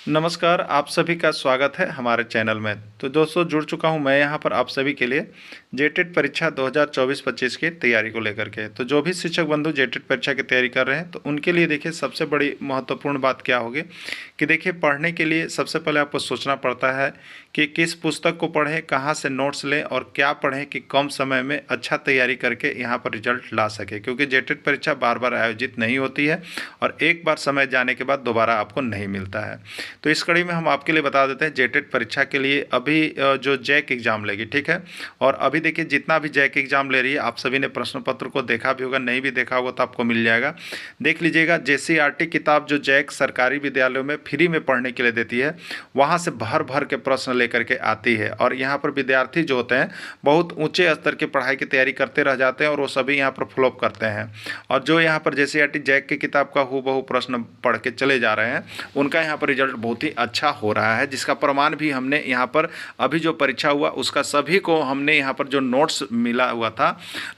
नमस्कार, आप सभी का स्वागत है हमारे चैनल में। तो दोस्तों जुड़ चुका हूं मैं यहां पर आप सभी के लिए जेटेट परीक्षा 2024-25 की तैयारी को लेकर के। तो जो भी शिक्षक बंधु जेटेट परीक्षा की तैयारी कर रहे हैं तो उनके लिए देखिए सबसे बड़ी महत्वपूर्ण बात क्या होगी कि देखिए पढ़ने के लिए सबसे पहले आपको सोचना पड़ता है कि किस पुस्तक को पढ़ें, कहाँ से नोट्स लें और क्या पढ़ें कि कम समय में अच्छा तैयारी करके यहाँ पर रिजल्ट ला सके, क्योंकि जेटेट परीक्षा बार बार आयोजित नहीं होती है और एक बार समय जाने के बाद दोबारा आपको नहीं मिलता है। तो इस कड़ी में हम आपके लिए बता देते हैं जेटेट परीक्षा के लिए अभी जो जैक एग्ज़ाम लेगी, ठीक है। और अभी देखिए जितना भी जैक एग्ज़ाम ले रही है आप सभी ने प्रश्न पत्र को देखा भी होगा, नहीं भी देखा होगा तो आपको मिल जाएगा, देख लीजिएगा। JCERT किताब जो जैक सरकारी विद्यालयों में फ्री में पढ़ने के लिए देती है, वहाँ से भर भर के प्रश्न लेकर के आती है और यहाँ पर विद्यार्थी जो होते हैं बहुत ऊंचे स्तर की पढ़ाई की तैयारी करते रह जाते हैं और वो सभी यहाँ पर फ्लॉप करते हैं। और जो यहाँ पर JCERT जैक की किताब का हूबहू प्रश्न पढ़ के चले जा रहे हैं उनका यहाँ पर रिजल्ट बहुत ही अच्छा हो रहा है, जिसका प्रमाण भी हमने यहाँ पर अभी जो परीक्षा हुआ उसका सभी को हमने यहाँ पर जो नोट्स मिला हुआ था,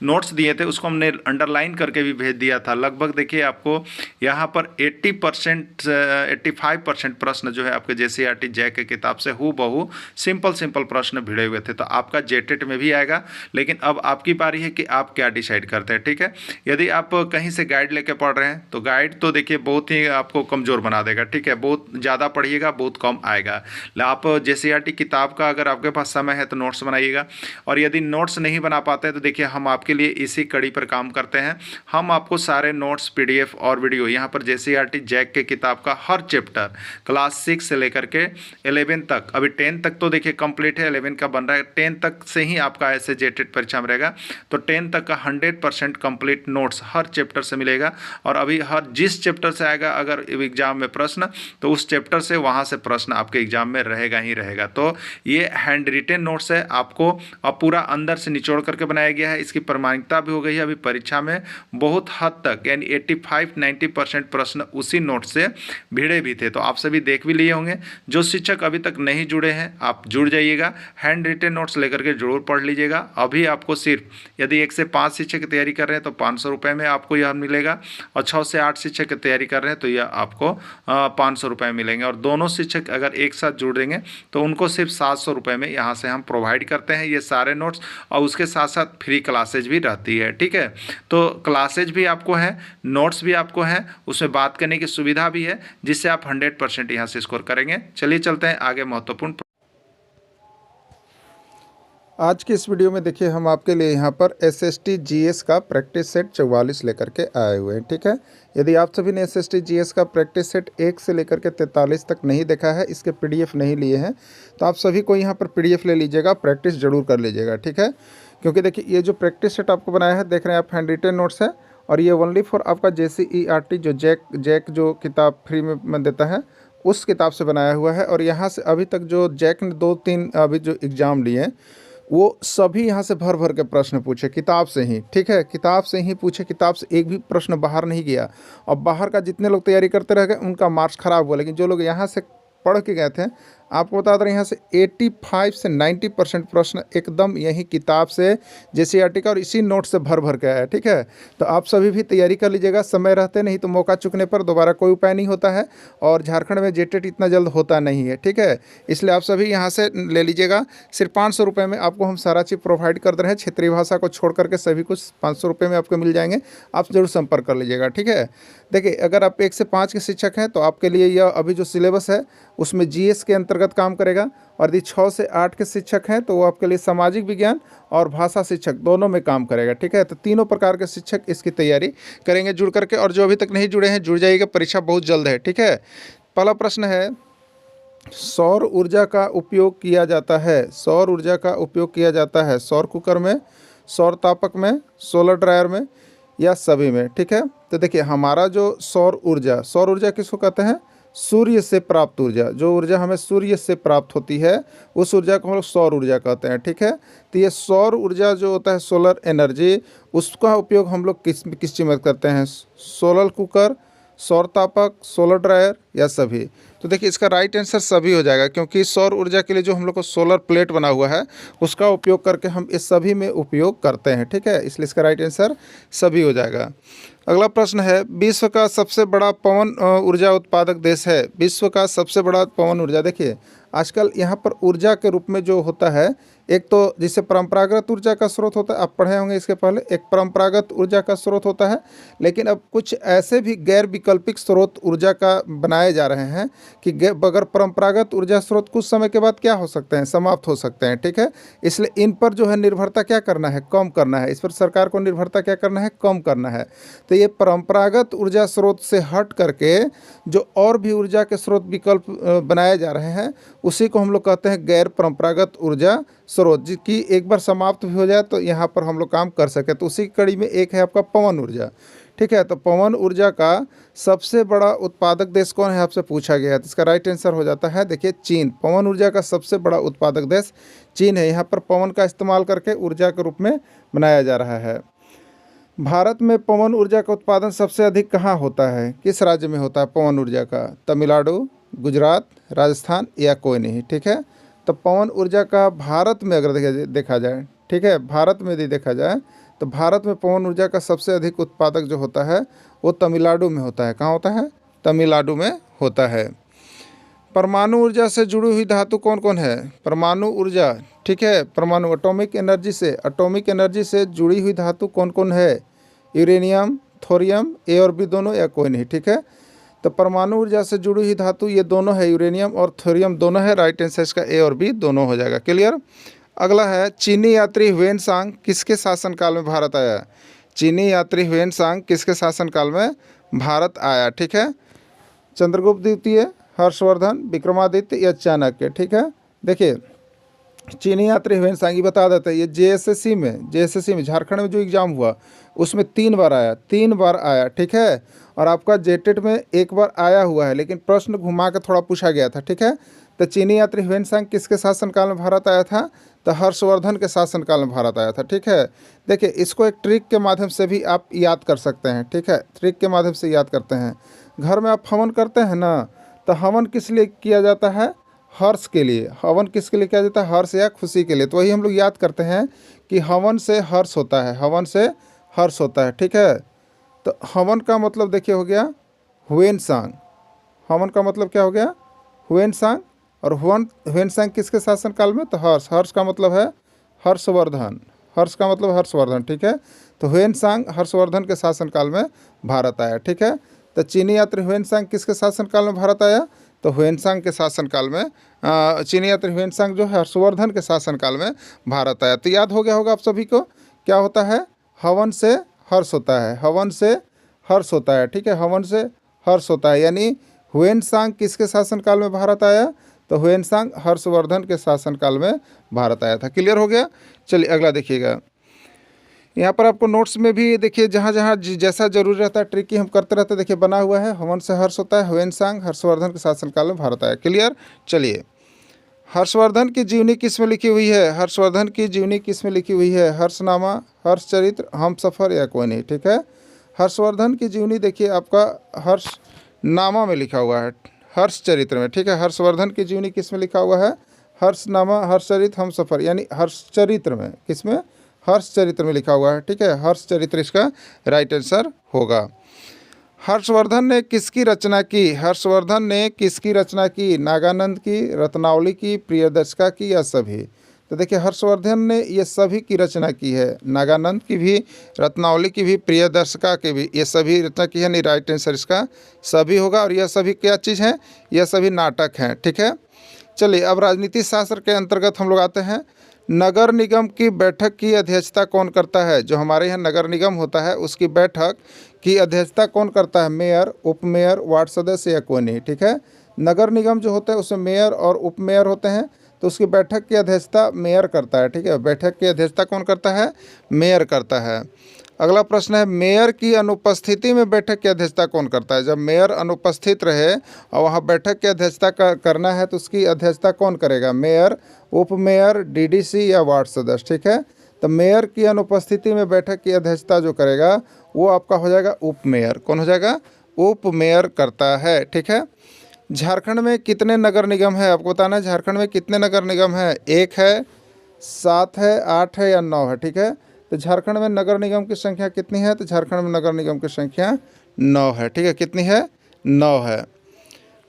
नोट्स दिए थे उसको हमने अंडरलाइन करके भी भेज दिया था। लगभग देखिए आपको यहाँ पर 80% 85% प्रश्न जो है आपके JCERT जैक की किताब से हूबहू सिंपल प्रश्न भिड़े हुए थे। तो आपका जेटेट में भी आएगा, लेकिन अब आपकी बारी है कि आप क्या डिसाइड करते हैं, ठीक है। यदि आप कहीं से गाइड लेके पढ़ रहे हैं तो गाइड तो देखिए बहुत ही आपको कमज़ोर बना देगा, ठीक है। बहुत ज़्यादा पढ़िएगा बहुत कम आएगा। आप JCERT किताब का अगर आपके पास समय है तो नोट्स बनाइएगा, और यदि नोट्स नहीं बना पाते हैं तो देखिए हम आपके लिए इसी कड़ी पर काम करते हैं। हम आपको सारे नोट्स PDF और वीडियो यहाँ पर JCERT जैक के किताब का हर चैप्टर क्लास 6 से लेकर के 11 तक, अभी 10 तक तो देखिए कंप्लीट है, 11 का बन रहा है, 10 तक से ही आपका ऐसे जेटेट परीक्षा में रहेगा। तो 10 तक का 100% कंप्लीट नोट्स हर चैप्टर से मिलेगा। और अभी हर जिस चैप्टर से आएगा अगर एग्जाम में प्रश्न तो उस चैप्टर से वहाँ से प्रश्न आपके एग्जाम में रहेगा ही रहेगा। तो ये हैंड रिटेन नोट्स है, आपको अब पूरा अंदर से निचोड़ करके बनाया गया है। इसकी प्रामाणिकता भी हो गई है अभी परीक्षा में बहुत हद तक, यानी 85-90% प्रश्न उसी नोट से भिड़े भी थे। तो आप सभी देख भी लिए होंगे। जो शिक्षक अभी तक नहीं जुड़े हैं आप जुड़ जाइएगा, हैंड रिटेन नोट्स लेकर के जरूर पढ़ लीजिएगा। अभी आपको सिर्फ यदि 1 से 5 शिक्षक की तैयारी कर रहे हैं तो 500 रुपये में आपको यह मिलेगा, और 6 से 8 शिक्षक की तैयारी कर रहे हैं तो यह आपको 500 रुपये मिलेंगे। और दोनों शिक्षक अगर एक साथ जुड़ देंगे तो उनको सिर्फ 700 रुपये में यहाँ से हम प्रोवाइड करते हैं ये सारे नोट्स, और उसके साथ साथ फ्री क्लासेज भी रहती है, ठीक है। तो क्लासेज भी आपको है, नोट्स भी आपको है, उसमें बात करने की सुविधा भी है, जिससे आप 100% यहाँ से स्कोर करेंगे। चलिए चलते हैं आगे महत्वपूर्ण। आज की इस वीडियो में देखिए हम आपके लिए यहाँ पर SST GS का प्रैक्टिस सेट 44 लेकर के आए हुए हैं, ठीक है। यदि आप सभी ने SST GS का प्रैक्टिस सेट 1 से लेकर के 43 तक नहीं देखा है, इसके PDF नहीं लिए हैं, तो आप सभी को यहाँ पर PDF ले लीजिएगा, प्रैक्टिस जरूर कर लीजिएगा, ठीक है। क्योंकि देखिए ये जो प्रैक्टिस सेट आपको बनाया है, देख रहे हैं आप, हैंड रिटेन नोट्स है, और ये ओनली फॉर आपका JCERT जो जैक जो किताब फ्री में देता है उस किताब से बनाया हुआ है। और यहाँ से अभी तक जो जैक ने 2-3 अभी जो एग्ज़ाम लिए हैं वो सभी यहाँ से भर भर के प्रश्न पूछे किताब से ही, ठीक है। किताब से ही पूछे, किताब से एक भी प्रश्न बाहर नहीं गया। और बाहर का जितने लोग तैयारी करते रह गए उनका मार्क्स खराब हुआ, लेकिन जो लोग यहाँ से पढ़ के गए थे, आपको बता दें यहाँ से 85 से 90% प्रश्न एकदम यही किताब से JCERT का और इसी नोट से भर भर के आया है, ठीक है। तो आप सभी भी तैयारी कर लीजिएगा, समय रहते, नहीं तो मौका चुकने पर दोबारा कोई उपाय नहीं होता है, और झारखंड में जेटेट इतना जल्द होता नहीं है, ठीक है। इसलिए आप सभी यहाँ से ले लीजिएगा। सिर्फ 500 रुपये में आपको हम सारा चीज़ प्रोवाइड कर दे रहे हैं, क्षेत्रीय भाषा को छोड़ करके सभी कुछ 500 रुपये में आपको मिल जाएंगे। आप जरूर संपर्क कर लीजिएगा, ठीक है। देखिए अगर आप 1 से 5 के शिक्षक हैं तो आपके लिए यह अभी जो सिलेबस है उसमें GS के अंतर्गत काम करेगा, और यदि 6 से 8 के शिक्षक हैं तो वो आपके लिए सामाजिक विज्ञान और भाषा शिक्षक दोनों में काम करेगा, ठीक है। तो तीनों प्रकार के शिक्षक इसकी तैयारी करेंगे जुड़ करके, और जो अभी तक नहीं जुड़े हैं जुड़ जाइएगा, परीक्षा बहुत जल्द है, ठीक है। पहला प्रश्न है, सौर ऊर्जा का उपयोग किया जाता है, सौर ऊर्जा का उपयोग किया जाता है सौर कुकर में, सौर तापक में, सोलर ड्रायर में, या सभी में, ठीक है। तो देखिए हमारा जो सौर ऊर्जा किसको कहते हैं? सूर्य से प्राप्त ऊर्जा। जो ऊर्जा हमें सूर्य से प्राप्त होती है उस ऊर्जा को हम लोग सौर ऊर्जा कहते हैं, ठीक है। तो ये सौर ऊर्जा जो होता है, सोलर एनर्जी, उसका उपयोग हम लोग किस चीज़ में करते हैं? सोलर कुकर, सौर तापक, सोलर ड्रायर, या सभी? तो देखिए इसका राइट आंसर सभी हो जाएगा, क्योंकि सौर ऊर्जा के लिए जो हम लोग को सोलर प्लेट बना हुआ है उसका उपयोग करके हम इस सभी में उपयोग करते हैं, ठीक है। इसलिए इसका राइट आंसर सभी हो जाएगा। अगला प्रश्न है, विश्व का सबसे बड़ा पवन ऊर्जा उत्पादक देश है। विश्व का सबसे बड़ा पवन ऊर्जा, देखिए आजकल यहाँ पर ऊर्जा के रूप में जो होता है, एक तो जिससे परंपरागत ऊर्जा का स्रोत होता है, आप पढ़े होंगे इसके पहले, एक परंपरागत ऊर्जा का स्रोत होता है, लेकिन अब कुछ ऐसे भी गैर वैकल्पिक स्रोत ऊर्जा का बनाए जा रहे हैं कि बगैर परंपरागत ऊर्जा स्रोत कुछ समय के बाद क्या हो सकते हैं, समाप्त हो सकते हैं, ठीक है। इसलिए इन पर जो है निर्भरता क्या करना है, कम करना है। इस पर सरकार को निर्भरता क्या करना है, कम करना है। तो ये परंपरागत ऊर्जा स्रोत से हट करके जो और भी ऊर्जा के स्रोत विकल्प बनाए जा रहे हैं उसी को हम लोग कहते हैं गैर परंपरागत ऊर्जा स्रोत, जिसकी एक बार समाप्त भी हो जाए तो यहाँ पर हम लोग काम कर सकें। तो उसी कड़ी में एक है आपका पवन ऊर्जा, ठीक है। तो पवन ऊर्जा का सबसे बड़ा उत्पादक देश कौन है, आपसे पूछा गया है। तो इसका राइट आंसर हो जाता है देखिए चीन। पवन ऊर्जा का सबसे बड़ा उत्पादक देश चीन है। यहाँ पर पवन का इस्तेमाल करके ऊर्जा के रूप में बनाया जा रहा है। भारत में पवन ऊर्जा का उत्पादन सबसे अधिक कहाँ होता है, किस राज्य में होता है पवन ऊर्जा का? तमिलनाडु, गुजरात, राजस्थान या कोई नहीं, ठीक है। तो पवन ऊर्जा का भारत में अगर देखा जाए, ठीक है, भारत में यदि देखा जाए तो भारत में पवन ऊर्जा का सबसे अधिक उत्पादक जो होता है वो तमिलनाडु में होता है। कहाँ होता है? तमिलनाडु में होता है। परमाणु ऊर्जा से जुड़ी हुई धातु कौन कौन है? परमाणु ऊर्जा, ठीक है, परमाणु एटॉमिक एनर्जी से जुड़ी हुई धातु कौन कौन है? यूरेनियम, थोरियम, ए और बी दोनों या कोई नहीं, ठीक है। तो परमाणु ऊर्जा से जुड़ी हुई धातु ये दोनों है, यूरेनियम और थोरियम दोनों है। राइट आंसर इसका ए और बी दोनों हो जाएगा। क्लियर। अगला है, चीनी यात्री ह्वेनसांग किसके शासनकाल में भारत आया? चीनी यात्री ह्वेनसांग किसके शासनकाल में भारत आया, ठीक है। चंद्रगुप्त द्वितीय, हर्षवर्धन, विक्रमादित्य या चाणक्य, ठीक है। देखिए चीनी यात्री ह्वेनसांग, ये बता देते हैं, ये जेएसएससी में झारखंड में जो एग्ज़ाम हुआ उसमें 3 बार आया, ठीक है। और आपका जेटेट में 1 बार आया हुआ है, लेकिन प्रश्न घुमा के थोड़ा पूछा गया था, ठीक है। तो चीनी यात्री ह्वेनसांग किसके शासनकाल में भारत आया था? तो हर्षवर्धन के शासनकाल में भारत आया था, ठीक है। देखिए इसको एक ट्रिक के माध्यम से भी आप याद कर सकते हैं, ठीक है। ट्रिक के माध्यम से याद करते हैं। घर में आप हवन करते हैं ना, तो हवन किस लिए किया जाता है? हर्ष के लिए। हवन किसके लिए किया जाता है? हर्ष या खुशी के लिए। तो वही हम लोग याद करते हैं कि हवन से हर्ष होता है, हवन से हर्ष होता है, ठीक है। तो हवन का मतलब देखिए हो गया ह्वेनसांग। हवन का मतलब क्या हो गया? ह्वेनसांग। और ह्वेनसांग किसके शासनकाल में? तो हर्ष का मतलब है हर्षवर्धन। हर्ष का मतलब हर्षवर्धन, ठीक है। तो ह्वेनसांग हर्षवर्धन के शासनकाल में भारत आया, ठीक है। तो चीनी यात्री ह्वेनसांग किसके शासनकाल में भारत आया? तो ह्वेनसांग के शासनकाल में चीनी यात्री ह्वेनसांग जो है हर्षवर्धन के शासनकाल में भारत आया। तो याद हो गया होगा आप सभी को, क्या होता है? हवन से हर्ष होता है, हवन से हर्ष होता है, ठीक है। हवन से हर्ष होता है, यानी ह्वेनसांग किसके शासनकाल में भारत आया? तो ह्वेनसांग हर्षवर्धन के शासनकाल में भारत आया था। क्लियर हो गया। चलिए अगला देखिएगा। यहाँ पर आपको नोट्स में भी देखिए जहाँ जहाँ जैसा जरूरी रहता है ट्रिक की हम करते रहते हैं, देखिए बना हुआ है। हवन से हर्ष होता है, ह्वेनसांग हर्षवर्धन के शासनकाल में भारत आया। क्लियर। चलिए, हर्षवर्धन की जीवनी किस में लिखी हुई है? हर्षवर्धन की जीवनी किस में लिखी हुई है? हर्षनामा, हर्षचरित्र, हमसफर या कोई नहीं, ठीक है। हर्षवर्धन की जीवनी देखिए आपका हर्षनामा में लिखा हुआ है, हर्षचरित्र में, ठीक है। हर्षवर्धन की जीवनी किस में लिखा हुआ है? हर्षनामा, हर्षचरित्र, हमसफर, यानी हर्षचरित्र में। किस में? हर्षचरित्र में लिखा हुआ है, ठीक है। हर्षचरित्र इसका राइट आंसर होगा। हर्षवर्धन ने किसकी रचना की? हर्षवर्धन ने किसकी रचना की? नागानंद की, रत्नावली की, प्रियदर्शिका की या सभी? तो देखिए हर्षवर्धन ने ये सभी की रचना की है, नागानंद की भी, रत्नावली की भी, प्रियदर्शिका की भी, ये सभी रचना की है। नहीं, राइट आंसर इसका सभी होगा। और यह सभी क्या चीज़ है? यह सभी नाटक हैं, ठीक है। चलिए अब राजनीति शास्त्र के अंतर्गत हम लोग आते हैं। नगर निगम की बैठक की अध्यक्षता कौन करता है? जो हमारे यहाँ नगर निगम होता है उसकी बैठक की अध्यक्षता कौन करता है? मेयर, उपमेयर, वार्ड सदस्य या कोई नहीं, ठीक है। नगर निगम जो होता है उसमें मेयर और उपमेयर होते हैं, तो उसकी बैठक की अध्यक्षता मेयर करता है, ठीक है। बैठक की अध्यक्षता कौन करता है? मेयर करता है। अगला प्रश्न है, मेयर की अनुपस्थिति में बैठक की अध्यक्षता कौन करता है? जब मेयर अनुपस्थित रहे और वहाँ बैठक की अध्यक्षता करना है तो उसकी अध्यक्षता कौन करेगा? मेयर, उपमेयर, डीडीसी या वार्ड सदस्य, ठीक है। तो मेयर की अनुपस्थिति में बैठक की अध्यक्षता जो करेगा वो आपका हो जाएगा उपमेयर। कौन हो जाएगा? उपमेयर करता है, ठीक है। झारखंड में कितने नगर निगम है आपको बताना है। झारखंड में कितने नगर निगम है, 1 है, 7 है, 8 है या 9 है। ठीक है, तो झारखंड में नगर निगम की संख्या कितनी है, तो झारखंड में नगर निगम की संख्या 9 है। ठीक है, कितनी है, 9 है।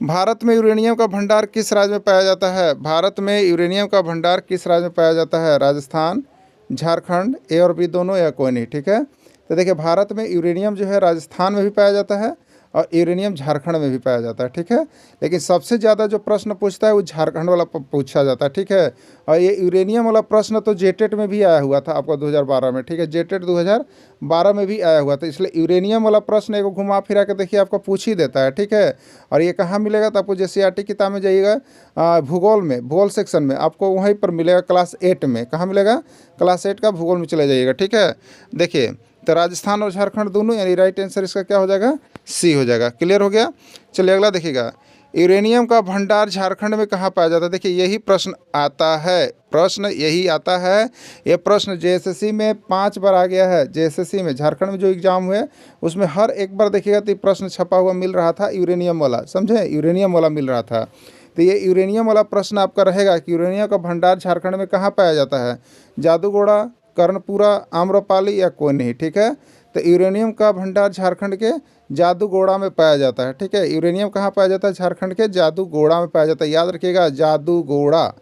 भारत में यूरेनियम का भंडार किस राज्य में पाया जाता है, भारत में यूरेनियम का भंडार किस राज्य में पाया जाता है, राजस्थान, झारखंड, ए और बी दोनों या कोई नहीं। ठीक है, तो देखिए भारत में यूरेनियम जो है राजस्थान में भी पाया जाता है और यूरेनियम झारखंड में भी पाया जाता है। ठीक है, लेकिन सबसे ज़्यादा जो प्रश्न पूछता है वो झारखंड वाला पूछा जाता है। ठीक है, और ये यूरेनियम वाला प्रश्न तो जेटेट में भी आया हुआ था आपका 2012 में। ठीक है, जेटेट 2012 में भी आया हुआ था, इसलिए यूरेनियम वाला प्रश्न एक घुमा फिरा के देखिए आपको पूछ ही देता है। ठीक है, और ये कहाँ मिलेगा, तो आपको JCERT किताब में जाइएगा भूगोल में, भूगोल सेक्शन में आपको वहीं पर मिलेगा, क्लास 8 में। कहाँ मिलेगा, क्लास 8 का भूगोल में चले जाइएगा। ठीक है, देखिए तो राजस्थान और झारखंड दोनों, यानी राइट आंसर इसका क्या हो जाएगा, सी हो जाएगा। क्लियर हो गया। चलिए अगला देखिएगा, यूरेनियम का भंडार झारखंड में कहाँ पाया जाता है। देखिए यही प्रश्न आता है, प्रश्न यही आता है। ये प्रश्न JSSC में 5 बार आ गया है। JSSC में झारखंड में जो एग्जाम हुए उसमें हर एक बार देखिएगा तो प्रश्न छपा हुआ मिल रहा था यूरेनियम वाला, समझे, यूरेनियम वाला मिल रहा था। तो ये यूरेनियम वाला प्रश्न आपका रहेगा कि यूरेनियम का भंडार झारखंड में कहाँ पाया जाता है, जादूगोड़ा, कर्णपुरा, आम्रपाली या कोई नहीं। ठीक है, तो यूरेनियम का भंडार झारखंड के जादूगोड़ा में पाया जाता है। ठीक है, यूरेनियम कहाँ पाया जाता है, झारखंड के जादूगोड़ा में पाया जाता है। याद रखिएगा, जादूगोड़ा,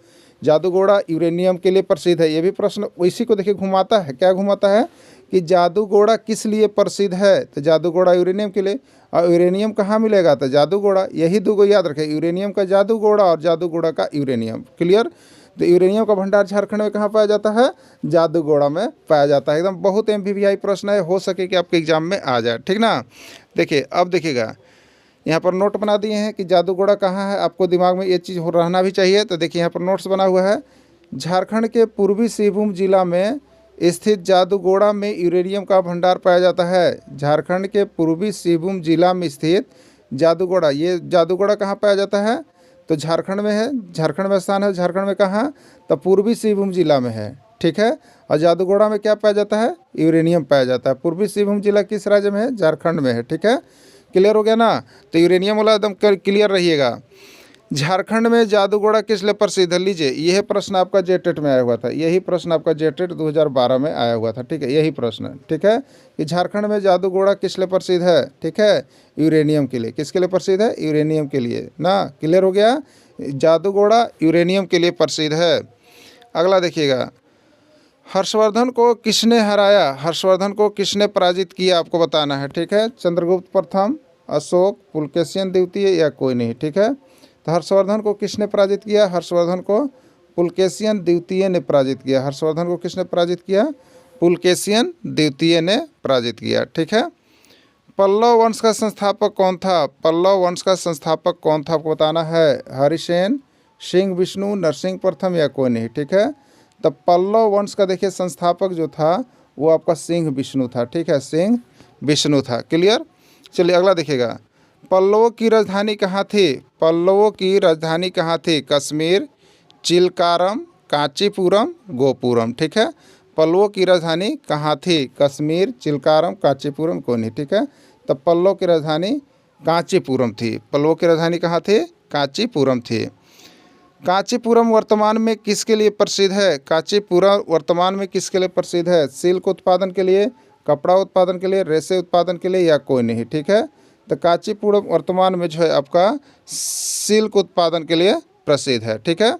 जादूगोड़ा यूरेनियम के लिए प्रसिद्ध है। ये भी प्रश्न इसी को देखिए घुमाता है, क्या घुमाता है कि जादूगोड़ा किस लिए प्रसिद्ध है, तो जादूगोड़ा यूरेनियम के लिए। और यूरेनियम कहाँ मिलेगा, तो जादूगोड़ा। यही दो याद रखें, यूरेनियम का जादूगोड़ा और जादूगोड़ा का यूरेनियम। क्लियर। तो यूरेनियम का भंडार झारखंड में कहाँ पाया जाता है, जादूगोड़ा में पाया जाता है। एकदम बहुत MPVI प्रश्न है, हो सके कि आपके एग्जाम में आ जाए। ठीक ना। देखिए अब देखिएगा, यहाँ पर नोट बना दिए हैं कि जादूगोड़ा कहाँ है, आपको दिमाग में ये चीज़ हो रहना भी चाहिए। तो देखिए यहाँ पर नोट्स बना हुआ है, झारखंड के पूर्वी सिंहभूम जिला में स्थित जादूगोड़ा में यूरेनियम का भंडार पाया जाता है। झारखंड के पूर्वी सिंहभूम जिला में स्थित जादूगोड़ा, ये जादूगोड़ा कहाँ पाया जाता है, तो झारखंड में है। झारखंड में स्थान है, झारखंड में कहाँ, तो पूर्वी सिंहभूम जिला में है। ठीक है, और जादूगोड़ा में क्या पाया जाता है, यूरेनियम पाया जाता है। पूर्वी सिंहभूम जिला किस राज्य में है, झारखंड में है। ठीक है, क्लियर हो गया ना। तो यूरेनियम वाला एकदम क्लियर रहिएगा। झारखंड में जादूगोड़ा किस लिए प्रसिद्ध है, लीजिए यह प्रश्न आपका जेटेट में आया हुआ था, यही प्रश्न आपका जेटेट 2012 में आया हुआ था। ठीक है, यही प्रश्न। ठीक है, कि झारखंड में जादूगोड़ा किस लिए प्रसिद्ध है, ठीक है, यूरेनियम के लिए। किसके लिए प्रसिद्ध है, यूरेनियम के लिए ना। क्लियर हो गया, जादूगोड़ा यूरेनियम के लिए प्रसिद्ध है। अगला देखिएगा, हर्षवर्धन को किसने हराया, हर्षवर्धन को किसने पराजित किया, आपको बताना है। ठीक है, चंद्रगुप्त प्रथम, अशोक, पुलकेशियन द्वितीय या कोई नहीं। ठीक है, तो हर्षवर्धन को किसने पराजित किया, हर्षवर्धन को पुलकेशियन द्वितीय ने पराजित किया। हर्षवर्धन को किसने पराजित किया, पुलकेशियन द्वितीय ने पराजित किया। ठीक है, पल्लव वंश का संस्थापक कौन था, पल्लव वंश का संस्थापक कौन था, आपको बताना है। हरिसेन, सिंह विष्णु, नरसिंह प्रथम या कोई नहीं। ठीक है, तो पल्लव वंश का देखिए संस्थापक जो था वो आपका सिंह विष्णु था। ठीक है, सिंह विष्णु था। क्लियर। चलिए अगला देखिएगा, पल्लवों की राजधानी कहाँ थी, पल्लवों की राजधानी कहाँ थी, कश्मीर, चिलकारम, कांचीपुरम, गोपुरम। ठीक है, पल्लवों की राजधानी कहाँ थी, कश्मीर, चिलकारम, कांचीपुरम, कोई नहीं। ठीक है, तो पल्लव की राजधानी कांचीपुरम थी। पल्लवों की राजधानी कहाँ थी, कांचीपुरम थी। कांचीपुरम वर्तमान में किसके लिए प्रसिद्ध है, कांचीपुरम वर्तमान में किसके लिए प्रसिद्ध है, सिल्क उत्पादन के लिए, कपड़ा उत्पादन के लिए, रेशे उत्पादन के लिए या कोई नहीं। ठीक है, तो कांचीपुरम वर्तमान में जो है आपका सिल्क उत्पादन के लिए प्रसिद्ध है। ठीक है,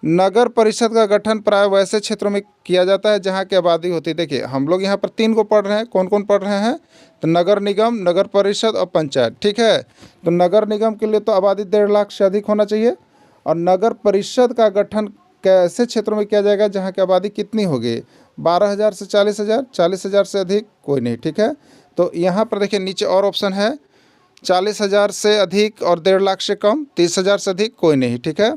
नगर परिषद का गठन प्राय वैसे क्षेत्रों में किया जाता है जहाँ की आबादी होती है। देखिए हम लोग यहाँ पर 3 को पढ़ रहे हैं, कौन कौन पढ़ रहे हैं, तो नगर निगम, नगर परिषद और पंचायत। ठीक है, तो नगर निगम के लिए तो आबादी 1.5 लाख से अधिक होना चाहिए, और नगर परिषद का गठन कैसे क्षेत्रों में किया जाएगा जहाँ की आबादी कितनी होगी, 12,000 से 40,000, 40,000 से अधिक कोई नहीं। ठीक है, तो यहाँ पर देखिए नीचे और ऑप्शन है, 40,000 से अधिक और 1.5 लाख से कम, 30,000 से अधिक कोई नहीं। ठीक है,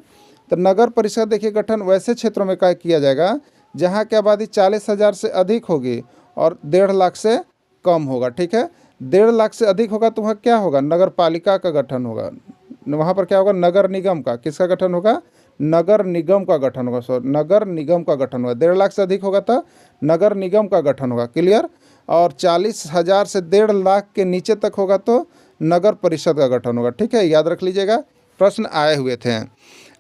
तो नगर परिषद देखिए गठन वैसे क्षेत्रों में क्या किया जाएगा जहाँ की आबादी 40,000 से अधिक होगी और 1.5 लाख से कम होगा। ठीक है, 1.5 लाख से अधिक होगा तो वहाँ क्या होगा, नगर पालिका का गठन होगा। वहाँ पर क्या होगा, नगर निगम का, किसका गठन होगा, नगर निगम का गठन होगा। सॉरी, नगर निगम का गठन होगा। 1.5 लाख से अधिक होगा तो नगर निगम का गठन होगा। क्लियर। और 40,000 से 1.5 लाख के नीचे तक होगा तो नगर परिषद का गठन होगा। ठीक है, याद रख लीजिएगा, प्रश्न आए हुए थे।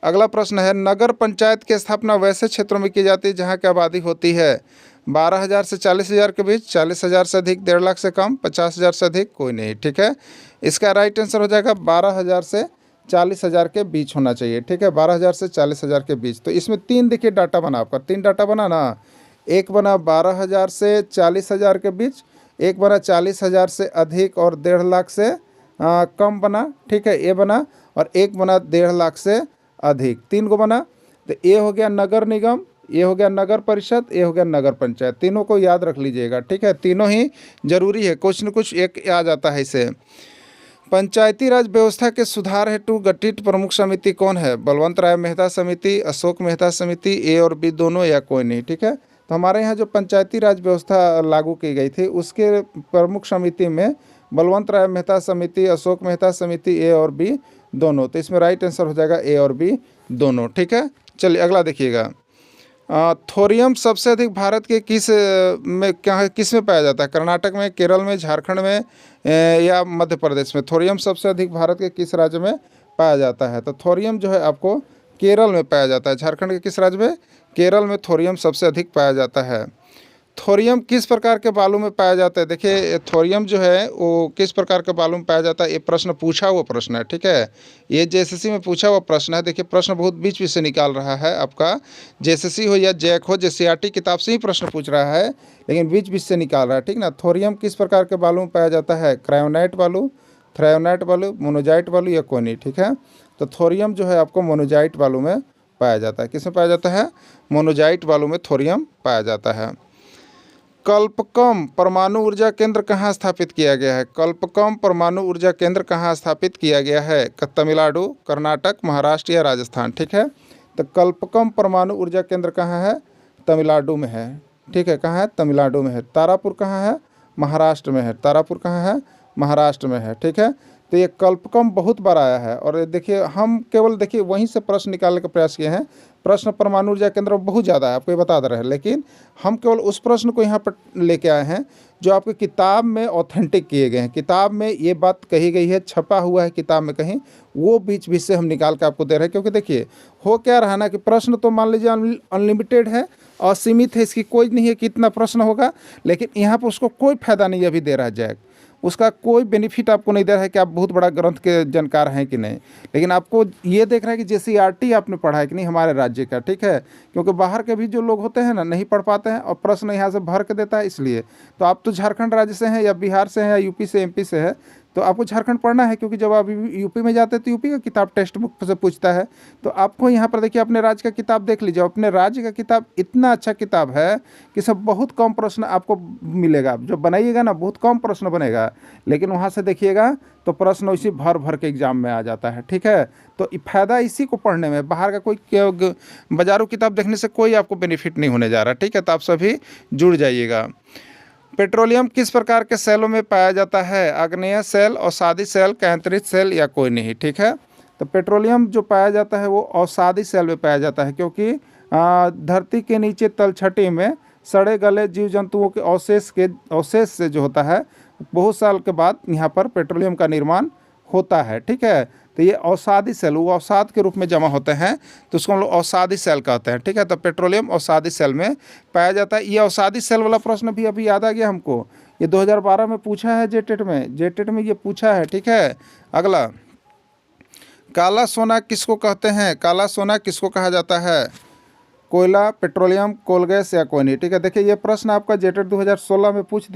अगला प्रश्न है, नगर पंचायत की स्थापना वैसे क्षेत्रों में की जाती है जहाँ की आबादी होती है 12,000 से 40,000 के बीच, 40,000 से अधिक, 1.5 लाख से कम, 50,000 से अधिक, कोई नहीं। ठीक है, इसका राइट आंसर हो जाएगा 12,000 से 40,000 के बीच होना चाहिए। ठीक है, 12,000 से 40,000 के बीच। तो इसमें 3 देखिए डाटा बना, आपका 3 डाटा बना ना। एक बना 12,000 से 40,000 के बीच, एक बना 40,000 से अधिक और 1.5 लाख से कम बना। ठीक है, ये बना, और एक बना 1.5 लाख से अधिक, 3 को बना। तो ये हो गया नगर निगम, ये हो गया नगर परिषद, ये हो गया नगर पंचायत। तीनों को याद रख लीजिएगा। ठीक है, तीनों ही जरूरी है, कुछ न कुछ एक आ जाता है इसे। पंचायती राज व्यवस्था के सुधार हेतु गठित प्रमुख समिति कौन है? बलवंत राय मेहता समिति, अशोक मेहता समिति, ए और बी दोनों, या कोई नहीं। ठीक है, तो हमारे यहाँ जो पंचायती राज व्यवस्था लागू की गई थी उसके प्रमुख समिति में बलवंत राय मेहता समिति, अशोक मेहता समिति, ए और बी दोनों। तो इसमें राइट आंसर हो जाएगा ए और बी दोनों। ठीक है, चलिए अगला देखिएगा। थोरियम सबसे अधिक भारत के किस में पाया जाता है? कर्नाटक में, केरल में, झारखंड में, या मध्य प्रदेश में? थोरियम सबसे अधिक भारत के किस राज्य में पाया जाता है? तो थोरियम जो है आपको केरल में पाया जाता है। झारखंड के किस राज्य में? केरल में थोरियम सबसे अधिक पाया जाता है। थोरियम किस प्रकार के बालू में पाया जाता है? देखिए, थोरियम जो है वो किस प्रकार के बालू में पाया जाता है, ये प्रश्न पूछा हुआ प्रश्न है। ठीक है, ये जेएसएससी में पूछा हुआ प्रश्न है। देखिए, प्रश्न बहुत बीच बीच से निकाल रहा है आपका, जेएसएससी हो या जैक हो, जेसीईआरटी किताब से ही प्रश्न पूछ रहा है, लेकिन बीच बीच से निकाल रहा है। ठीक ना, थोरियम किस प्रकार के बालू में पाया जाता है? क्रायोनाइट बालू, थ्रायोनाइट बालू, मोनोजाइट बालू, या कोनी। ठीक है, तो थोरियम जो है आपको मोनोजाइट बालू में पाया जाता है। किस में पाया जाता है? मोनोजाइट बालू में थोरियम पाया जाता है। कल्पकम परमाणु ऊर्जा केंद्र कहाँ स्थापित किया गया है? कल्पकम परमाणु ऊर्जा केंद्र कहाँ स्थापित किया गया है? तमिलनाडु, कर्नाटक, महाराष्ट्र, या राजस्थान? ठीक है, तो कल्पकम परमाणु ऊर्जा केंद्र कहाँ है? तमिलनाडु में है। ठीक है, कहाँ है? तमिलनाडु में है। तारापुर कहाँ है? महाराष्ट्र में है। तारापुर कहाँ है? महाराष्ट्र में है। ठीक है, तो ये कल्पकम बहुत बार आया है, और देखिए हम केवल देखिए वहीं से प्रश्न निकालने का प्रयास किए हैं। प्रश्न परमाणु ऊर्जा केंद्र बहुत ज़्यादा है, आपको ये बता दे रहे हैं, लेकिन हम केवल उस प्रश्न को यहाँ पर लेके आए हैं जो आपकी किताब में ऑथेंटिक किए गए हैं। किताब में ये बात कही गई है, छपा हुआ है किताब में कहीं, वो बीच बीच से हम निकाल के आपको दे रहे हैं। क्योंकि देखिए हो क्या रहा ना कि प्रश्न तो मान लीजिए अनलिमिटेड है, असीमित है, इसकी कोई नहीं है कि इतना प्रश्न होगा, लेकिन यहाँ पर उसको कोई फायदा नहीं अभी दे रहा है जैक, उसका कोई बेनिफिट आपको नहीं दे रहा है कि आप बहुत बड़ा ग्रंथ के जानकार हैं कि नहीं, लेकिन आपको ये देख रहा है कि जेसीईआरटी आपने पढ़ा है कि नहीं हमारे राज्य का। ठीक है, क्योंकि बाहर के भी जो लोग होते हैं ना नहीं पढ़ पाते हैं और प्रश्न यहाँ से भर के देता है, इसलिए। तो आप तो झारखंड राज्य से हैं या बिहार से हैं या यूपी से, एमपी से है, तो आपको झारखंड पढ़ना है, क्योंकि जब आप यूपी में जाते हैं तो यूपी का किताब टेक्स्ट बुक से पूछता है। तो आपको यहाँ पर देखिए अपने राज्य का किताब देख लीजिए, अपने राज्य का किताब इतना अच्छा किताब है कि सब बहुत कम प्रश्न आपको मिलेगा, जो बनाइएगा ना बहुत कम प्रश्न बनेगा, लेकिन वहाँ से देखिएगा तो प्रश्न उसी भर भर के एग्जाम में आ जाता है। ठीक है, तो फ़ायदा इसी को पढ़ने में, बाहर का कोई बाजारू किताब देखने से कोई आपको बेनिफिट नहीं होने जा रहा। ठीक है, तो आप सभी जुड़ जाइएगा। पेट्रोलियम किस प्रकार के सेलों में पाया जाता है? आग्नेय सेल, अवसादी सेल, कैंतरित सेल, या कोई नहीं? ठीक है, तो पेट्रोलियम जो पाया जाता है वो अवसादी सेल में पाया जाता है, क्योंकि धरती के नीचे तलछटी में सड़े गले जीव जंतुओं के अवशेष से जो होता है बहुत साल के बाद यहाँ पर पेट्रोलियम का निर्माण होता है। ठीक है, तो ये अवसादी सेल, वो अवसाद के रूप में जमा होते हैं, तो उसको हम लोग अवसादी सेल कहते हैं। ठीक है, तो पेट्रोलियम अवसादी सेल में पाया जाता है। ये अवसादी सेल वाला प्रश्न भी अभी याद आ गया हमको, ये 2012 में पूछा है जेटेट में ये पूछा है। ठीक है, अगला, काला सोना किसको कहते हैं? काला सोना किसको कहा जाता है? कोयला, पेट्रोलियम, कोल गैस, या कोई नहीं? ठीक है, देखिए ये प्रश्न आपका जेटेट 2016 में पूछ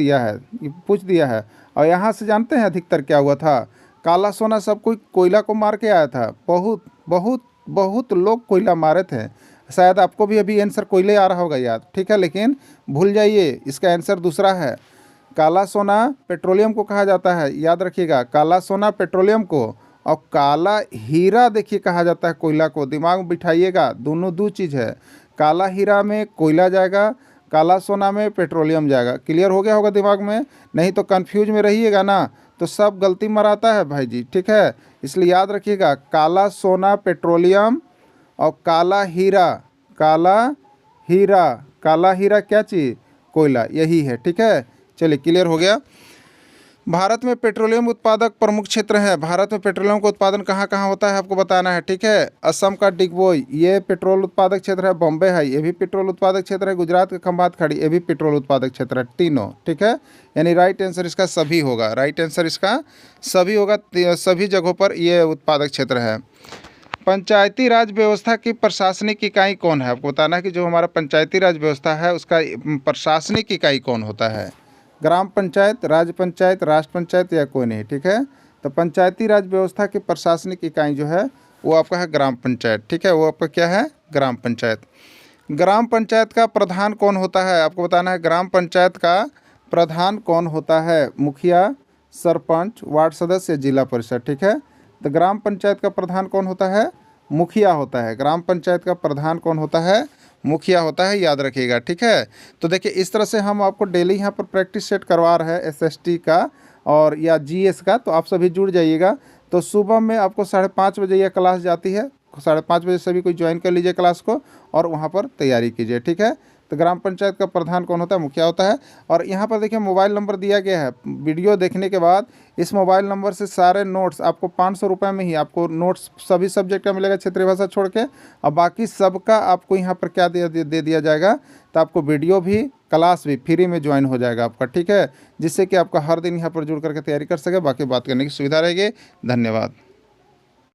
दिया है, और यहाँ से जानते हैं अधिकतर क्या हुआ था? काला सोना सब कोई कोयला को मार के आया था, बहुत बहुत बहुत लोग कोयला मारे थे। शायद आपको भी अभी आंसर कोयले आ रहा होगा याद। ठीक है, लेकिन भूल जाइए, इसका आंसर दूसरा है। काला सोना पेट्रोलियम को कहा जाता है, याद रखिएगा, काला सोना पेट्रोलियम को, और काला हीरा देखिए कहा जाता है कोयला को। दिमाग में बिठाइएगा, दोनों दो चीज़ है। काला हीरा में कोयला जाएगा, काला सोना में पेट्रोलियम जाएगा। क्लियर हो गया होगा दिमाग में? नहीं तो कंफ्यूज में रहिएगा ना, तो सब गलती मराता है भाई जी। ठीक है, इसलिए याद रखिएगा, काला सोना पेट्रोलियम और काला हीरा, काला हीरा क्या चीज़? कोयला, यही है। ठीक है, चलिए क्लियर हो गया। भारत में पेट्रोलियम उत्पादक प्रमुख क्षेत्र है। भारत में पेट्रोलियम का उत्पादन कहाँ कहाँ होता है आपको बताना है, ठीक है। असम का डिगबोई ये पेट्रोल उत्पादक क्षेत्र है। बॉम्बे है, ये भी पेट्रोल उत्पादक क्षेत्र है। गुजरात का खंभात खाड़ी ये भी पेट्रोल उत्पादक क्षेत्र है। तीनों, ठीक है। यानी राइट आंसर इसका सभी होगा। राइट आंसर इसका सभी होगा। सभी जगहों पर ये उत्पादक क्षेत्र है। पंचायती राज व्यवस्था की प्रशासनिक इकाई कौन है आपको बताना है कि जो हमारा पंचायती राज व्यवस्था है उसका प्रशासनिक इकाई कौन होता है। ग्राम पंचायत, राज्य पंचायत, राष्ट्र पंचायत या कोई नहीं, ठीक है। तो पंचायती राज व्यवस्था की प्रशासनिक इकाई जो है वो आपका है ग्राम पंचायत, ठीक है। वो आपका क्या है, ग्राम पंचायत। ग्राम पंचायत का प्रधान कौन होता है आपको बताना है। ग्राम पंचायत का प्रधान कौन होता है, मुखिया, सरपंच, वार्ड सदस्य, जिला परिषद, ठीक है। तो ग्राम पंचायत का प्रधान कौन होता है, मुखिया होता है। ग्राम पंचायत का प्रधान कौन होता है, मुखिया होता है, याद रखिएगा, ठीक है। तो देखिए इस तरह से हम आपको डेली यहाँ पर प्रैक्टिस सेट करवा रहे हैं एसएसटी का और या जीएस का। तो आप सभी जुड़ जाइएगा। तो सुबह में आपको 5:30 बजे यह क्लास जाती है। 5:30 बजे सभी कोई ज्वाइन कर लीजिए क्लास को और वहाँ पर तैयारी कीजिए, ठीक है। तो ग्राम पंचायत का प्रधान कौन होता है, मुखिया होता है। और यहाँ पर देखिए मोबाइल नंबर दिया गया है। वीडियो देखने के बाद इस मोबाइल नंबर से सारे नोट्स आपको 500 रुपये में ही आपको नोट्स सभी सब्जेक्ट का मिलेगा, क्षेत्रीय भाषा छोड़ के। और बाकी सबका आपको यहाँ पर क्या दे दिया जाएगा, तो आपको वीडियो भी क्लास भी फ्री में ज्वाइन हो जाएगा आपका, ठीक है। जिससे कि आपका हर दिन यहाँ पर जुड़ करके तैयारी कर सके, बाकी बात करने की सुविधा रहेगी। धन्यवाद।